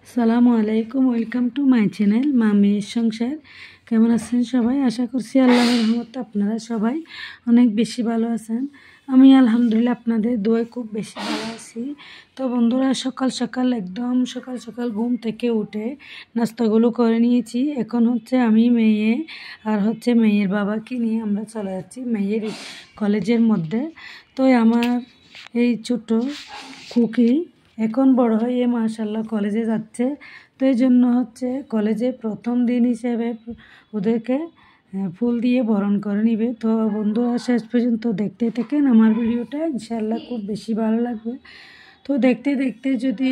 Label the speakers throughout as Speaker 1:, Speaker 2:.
Speaker 1: আসসালামু আলাইকুম, welcome to my channel মামির সংসার। কেমন আছেন সবাই? আশা করছি আল্লাহর রহমতে আপনারা সবাই অনেক বেশি ভালো আছেন। আমি আলহামদুলিল্লাহ আপনাদের দোয়ায় খুব বেশি ভালো আছি। তো বন্ধুরা, সকাল সকাল একদম সকাল সকাল ঘুম থেকে উঠে নাস্তাগুলো করে নিয়েছি। এখন আমি মেয়ে আর মেয়ের বাবাকে নিয়ে আমরা চলে যাচ্ছি মেয়ের কলেজের মধ্যে। তো আমার এই ছোট খুকি এখন বড় হয়ে মাশাআল্লাহ কলেজে যাচ্ছে। তো এই জন্য কলেজে প্রথম দিন হিসেবে ওদেরকে ফুল দিয়ে বরণ করে নিবে। তো বন্ধুরা, শেষ পর্যন্ত দেখতে থাকেন আমার ভিডিওটা, ইনশাআল্লাহ খুব বেশি ভালো লাগবে। তো দেখতে দেখতে যদি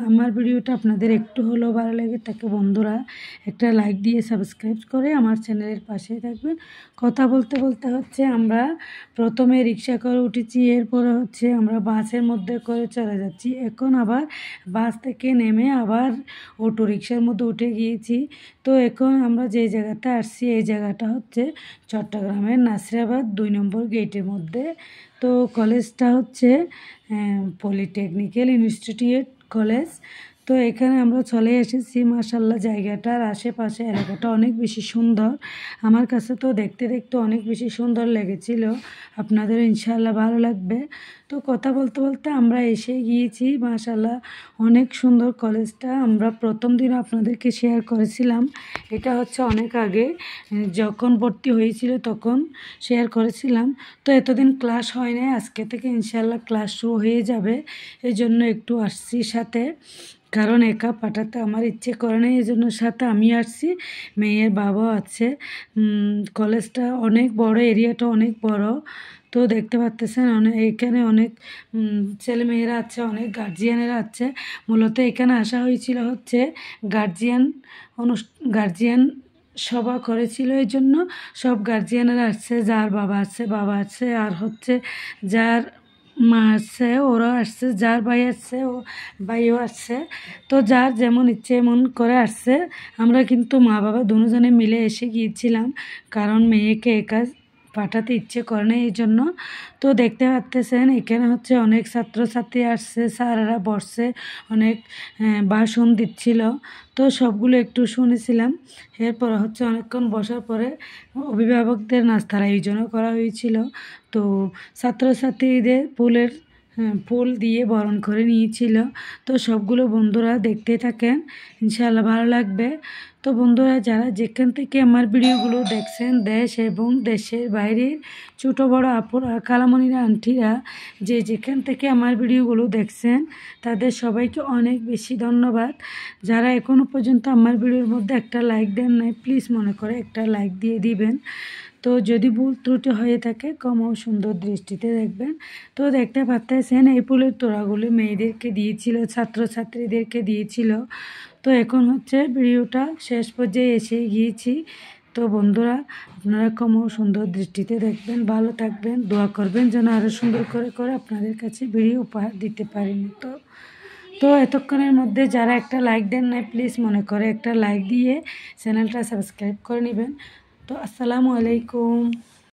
Speaker 1: আমার ভিডিওটা আপনাদের একটু হলেও ভালো লাগে থাকে, বন্ধুরা একটা লাইক দিয়ে সাবস্ক্রাইব করে আমার চ্যানেলের পাশে থাকবেন। কথা বলতে বলতে আমরা প্রথমে রিক্সা করে উঠেছি, এরপরে আমরা বাসের মধ্যে করে চলে যাচ্ছি। এখন আবার বাস থেকে নেমে আবার অটো রিক্সার মধ্যে উঠে গিয়েছি। তো এখন আমরা যে জায়গাতে আসছি এই জায়গাটা চট্টগ্রামের নাসিরাবাদ 2 নম্বর গেটের মধ্যে। তো কলেজটা পলিটেকনিক্যাল ইনস্টিটিউট কলেজ। তো এখানে আমরা চলে এসেছি। মাশাআল্লাহ জায়গাটার আশেপাশে এলাকাটা অনেক বেশি সুন্দর। আমার কাছে তো দেখতে দেখতে অনেক বেশি সুন্দর লেগেছিল, আপনাদের ইনশাআল্লাহ ভালো লাগবে। তো কথা বলতে বলতে আমরা এসে গিয়েছি। মাশাআল্লাহ অনেক সুন্দর কলেজটা। আমরা প্রথম দিন আপনাদেরকে শেয়ার করেছিলাম, এটা অনেক আগে যখন ভর্তি হয়েছিল তখন শেয়ার করেছিলাম। তো এতদিন ক্লাস হয় না, আজকে থেকে ইনশাআল্লাহ ক্লাস শুরু হয়ে যাবে। এই জন্য একটু আসছি সাথে, কারণ একা পাঠাতে আমার ইচ্ছে করে না, এই জন্য সাথে আমি আসছি, মেয়ের বাবাও আছে। কলেজটা অনেক বড়, এরিয়াটা অনেক বড়। তো দেখতে পাচ্ছেন এখানে অনেক ছেলেমেয়েরা আছে, অনেক গার্জিয়ানেরা আছে। মূলত এখানে আসা হয়েছিল গার্জিয়ান সভা করেছিল, এই জন্য সব গার্জিয়ানেরা আসছে। যার বাবা আছে আর যার মা আসছে ওরাও আসছে, যার ভাই আসছে ও ভাইও আসছে। তো যার যেমন ইচ্ছে এমন করে আসছে। আমরা কিন্তু মা বাবা দুজনে মিলে এসে গিয়েছিলাম, কারণ মেয়েকে একা পাঠাতে ইচ্ছে করে না, এই জন্য। তো দেখতে পাচ্ছেন এখানে অনেক ছাত্রছাত্রী আসছে, স্যারেরা বসছে, অনেক ভাষণ দিচ্ছিল। তো সবগুলো একটু শুনেছিলাম। এরপর অনেকক্ষণ বসার পরে অভিভাবকদের নাস্তার আয়োজনও করা হয়েছিল। তো ছাত্রছাত্রীদের ফুল দিয়ে বরণ করে নিয়েছিল। তো সবগুলো বন্ধুরা দেখতে থাকেন, ইনশাআল্লাহ ভালো লাগবে। তো বন্ধুরা, যারা যেখান থেকে আমার ভিডিওগুলো দেখছেন, দেশ এবং দেশের বাইরের ছোট বড় আপুরা, কালামণিরা, আন্টিরা, যেখান থেকে আমার ভিডিওগুলো দেখছেন তাদের সবাইকে অনেক বেশি ধন্যবাদ। যারা এখনও পর্যন্ত আমার ভিডিওর মধ্যে একটা লাইক দেন নাই, প্লিজ মনে করে একটা লাইক দিয়ে দিবেন। তো যদি ভুল ত্রুটি হয়ে থাকে ক্ষমা ও সুন্দর দৃষ্টিতে দেখবেন। তো দেখতে পাচ্ছেন এই ফুলের তোড়াগুলো মেয়েদেরকে দিয়েছিল, ছাত্রছাত্রীদেরকে দিয়েছিল। তো এখন ভিডিওটা শেষ পর্যায়ে এসে গিয়েছি। তো বন্ধুরা, আপনারা ক্ষমা ও সুন্দর দৃষ্টিতে দেখবেন, ভালো থাকবেন, দোয়া করবেন যেন আরও সুন্দর করে করে আপনাদের কাছে ভিডিও উপহার দিতে পারি। তো এতক্ষণের মধ্যে যারা একটা লাইক দেন নাই, প্লিজ মনে করে একটা লাইক দিয়ে চ্যানেলটা সাবস্ক্রাইব করে নেবেন। তো আসসালামু আলাইকুম।